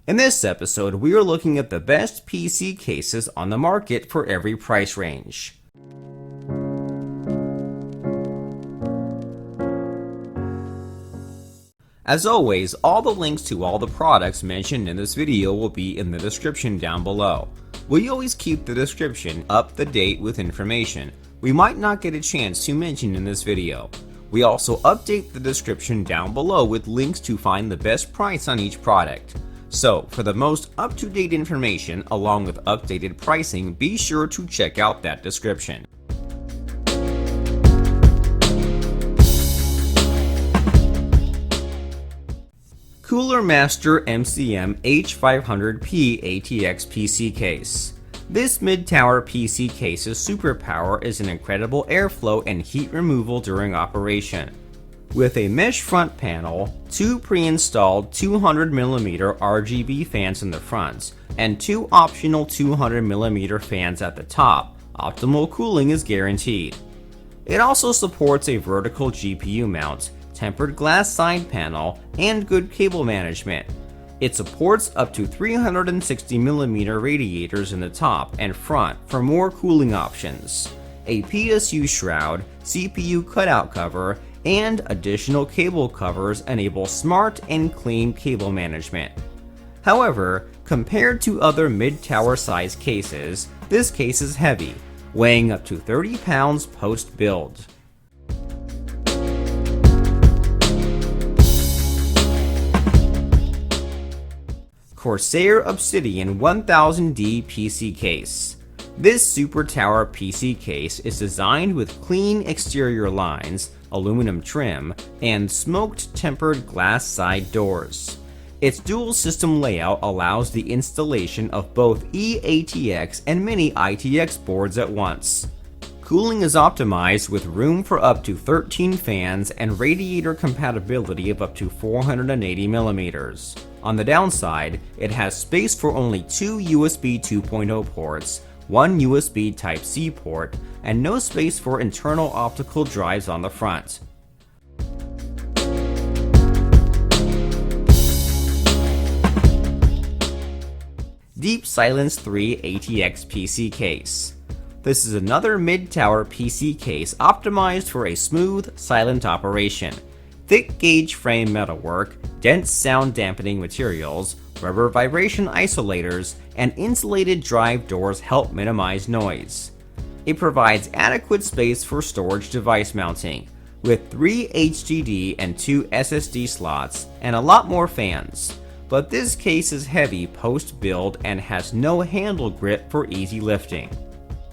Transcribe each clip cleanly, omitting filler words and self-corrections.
In this episode, we are looking at the best PC cases on the market for every price range. As always, all the links to all the products mentioned in this video will be in the description down below. We always keep the description up to date with information we might not get a chance to mention in this video. We also update the description down below with links to find the best price on each product. So, for the most up-to-date information along with updated pricing, be sure to check out that description. Cooler Master MCM H500P ATX PC case. This mid-tower PC case's superpower is an incredible airflow and heat removal during operation. With a mesh front panel, two pre-installed 200mm RGB fans in the front, and two optional 200mm fans at the top, optimal cooling is guaranteed. It also supports a vertical GPU mount, tempered glass side panel, and good cable management. It supports up to 360mm radiators in the top and front for more cooling options, a PSU shroud, CPU cutout cover, and additional cable covers enable smart and clean cable management. However, compared to other mid-tower size cases, this case is heavy, weighing up to 30 pounds post-build. CORSAIR OBSIDIAN 1000D PC case. This super tower PC case is designed with clean exterior lines, aluminum trim, and smoked tempered glass side doors. Its dual system layout allows the installation of both eATX and mini ITX boards at once. Cooling is optimized with room for up to 13 fans and radiator compatibility of up to 480mm. On the downside, it has space for only two USB 2.0 ports, one USB Type-C port, and no space for internal optical drives on the front. Deep Silence 3 ATX PC case. This is another mid-tower PC case optimized for a smooth, silent operation. Thick gauge frame metalwork, dense sound dampening materials, rubber vibration isolators, and insulated drive doors help minimize noise. It provides adequate space for storage device mounting, with 3 HDD and 2 SSD slots, and a lot more fans. But this case is heavy post-build and has no handle grip for easy lifting.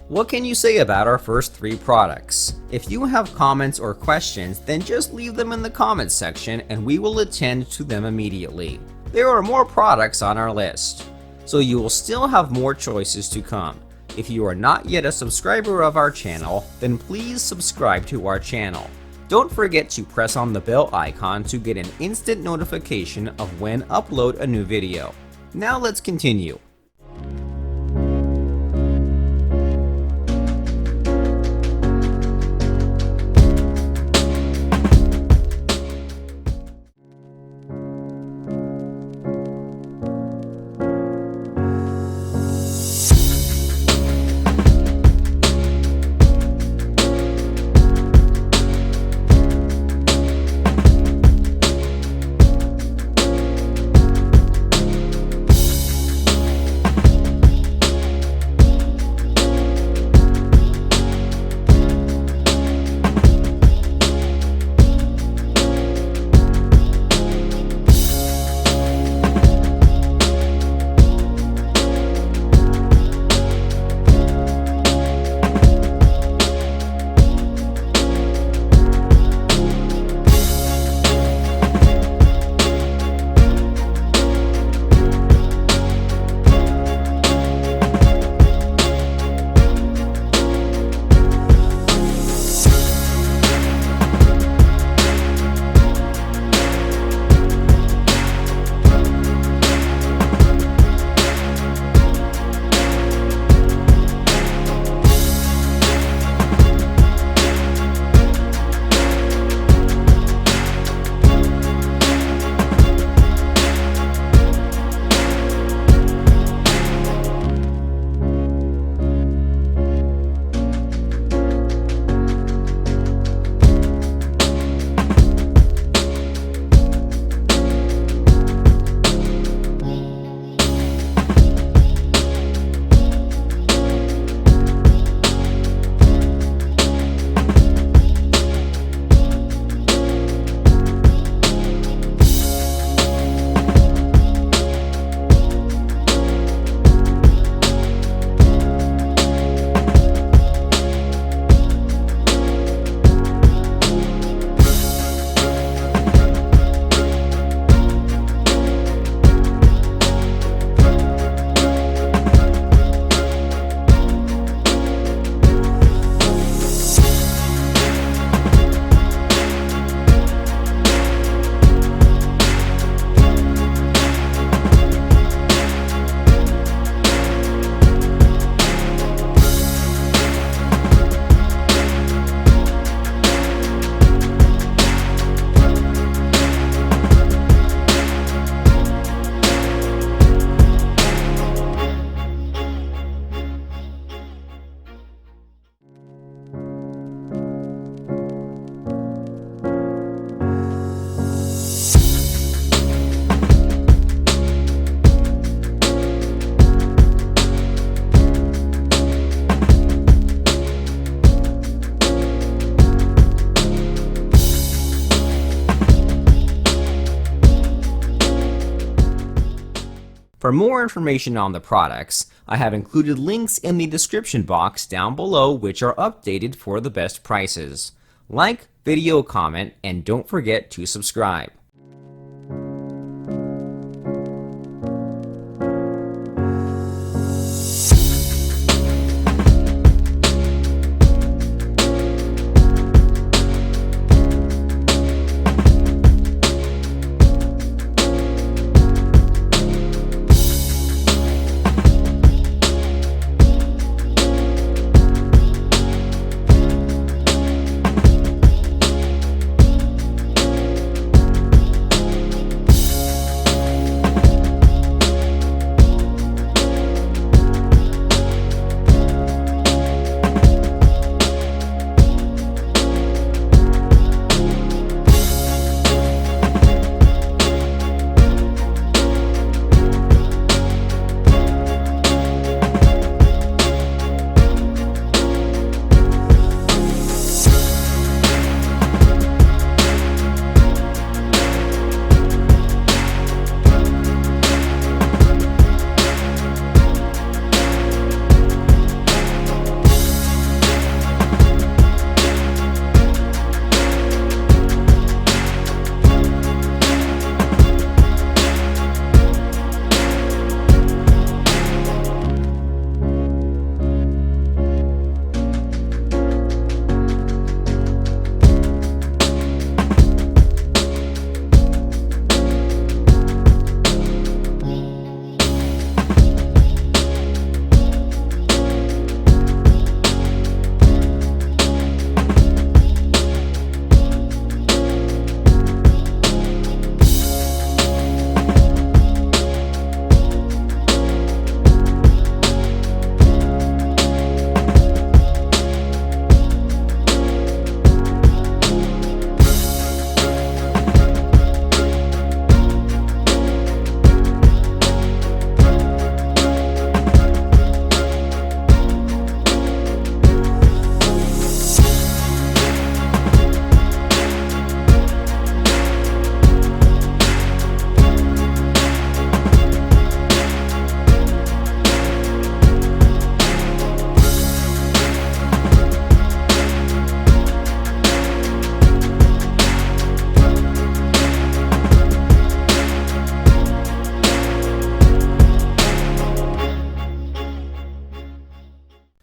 What can you say about our first three products? If you have comments or questions, then just leave them in the comments section and we will attend to them immediately. There are more products on our list, so you will still have more choices to come. If you are not yet a subscriber of our channel, then please subscribe to our channel. Don't forget to press on the bell icon to get an instant notification of when upload a new video. Now let's continue. For more information on the products, I have included links in the description box down below which are updated for the best prices. Like, video, comment, and don't forget to subscribe.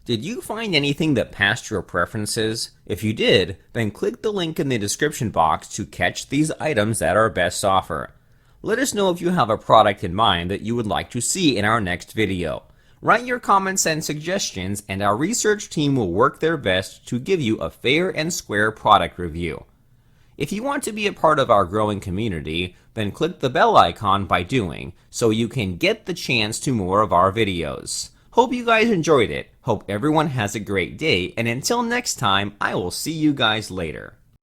Did you find anything that passed your preferences? If you did, then click the link in the description box to catch these items at our best offer. Let us know if you have a product in mind that you would like to see in our next video. Write your comments and suggestions, and our research team will work their best to give you a fair and square product review. If you want to be a part of our growing community, then click the bell icon by doing, so you can get the chance to more of our videos. Hope you guys enjoyed it. Hope everyone has a great day, and until next time, I will see you guys later.